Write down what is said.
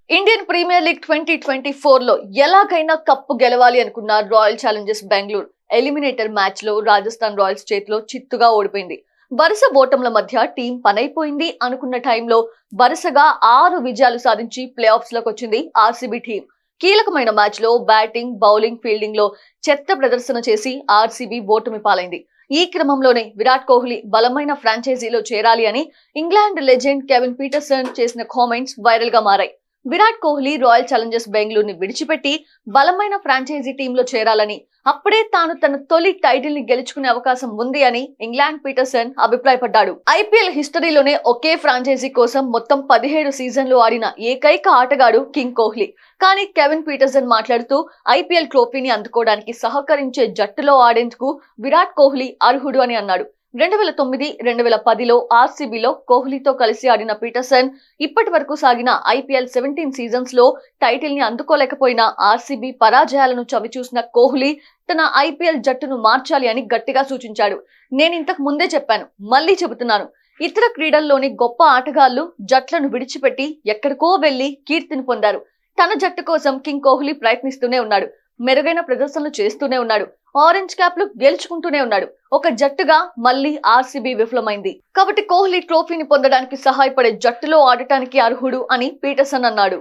Indian premier league 2024 లో ఎలాగైనా cup గెలవాలి అనుకున్న royal Challengers Bengaluru eliminator match లో రాజస్థాన్ రాయల్స్ చేతిలో చిత్తుగా ఓడిపోయింది. వరుస ఓటముల మధ్య టీం పనైపోయింది అనుకున్న టైంలో వరుసగా 6 విజయాలు సాధించి ప్లే ఆఫ్స్ లోకి వచ్చింది ఆర్సీబీ టీం. కీలకమైన మ్యాచ్ లో బ్యాటింగ్, బౌలింగ్, ఫీల్డింగ్ లో చెత్త ప్రదర్శన చేసి ఆర్సీబీ ఓటమి పాలైంది. ఈ క్రమంలోనే విరాట్ కోహ్లీ బలమైన ఫ్రాంచైజీలో చేరాలి అని ఇంగ్లాండ్ లెజెండ్ కెవిన్ పీటర్సన్ చేసిన కామెంట్స్ వైరల్ గా మారాయి. విరాట్ కోహ్లీ రాయల్ ఛాలెంజర్స్ బెంగళూరుని విడిచిపెట్టి బలమైన ఫ్రాంచైజీ టీంలో చేరాలని, అప్పుడే తాను తన తొలి టైటిల్ ని గెలుచుకునే అవకాశం ఉంది అని ఇంగ్లాండ్ పీటర్సన్ అభిప్రాయపడ్డాడు. ఐపీఎల్ హిస్టరీలోనే ఒకే ఫ్రాంచైజీ కోసం మొత్తం 17 సీజన్లు ఆడిన ఏకైక ఆటగాడు కింగ్ కోహ్లీ. కానీ కెవిన్ పీటర్సన్ మాట్లాడుతూ ఐపీఎల్ ట్రోఫీని అందుకోవడానికి సహకరించే జట్టులో ఆడేందుకు విరాట్ కోహ్లీ అర్హుడు అని అన్నాడు. 2009-2010లో ఆర్సీబీలో కోహ్లీతో కలిసి ఆడిన పీటర్సన్ ఇప్పటి వరకు సాగిన ఐపీఎల్ 17 సీజన్స్ లో టైటిల్ ని అందుకోలేకపోయిన ఆర్సీబీ పరాజయాలను చవిచూసిన కోహ్లీ తన ఐపీఎల్ జట్టును మార్చాలి అని గట్టిగా సూచించాడు. నేను ఇంతకు ముందే చెప్పాను, మళ్ళీ చెబుతున్నాను, ఇతర క్రీడల్లోని గొప్ప ఆటగాళ్లు జట్లను విడిచిపెట్టి ఎక్కడికో వెళ్లి కీర్తిని పొందారు. తన జట్టు కోసం కింగ్ కోహ్లీ ప్రయత్నిస్తూనే ఉన్నాడు. మెరుగైన ప్రదర్శనలు చేస్తూనే ఉన్నాడు. ఆరెంజ్ క్యాప్లు గెలుచుకుంటూనే ఉన్నాడు. ఒక జట్టుగా మళ్ళీ ఆర్సీబీ విఫలమైంది. కాబట్టి కోహ్లీ ట్రోఫీని పొందడానికి సహాయపడే జట్టులో ఆడటానికి అర్హుడు అని పీటర్సన్ అన్నాడు.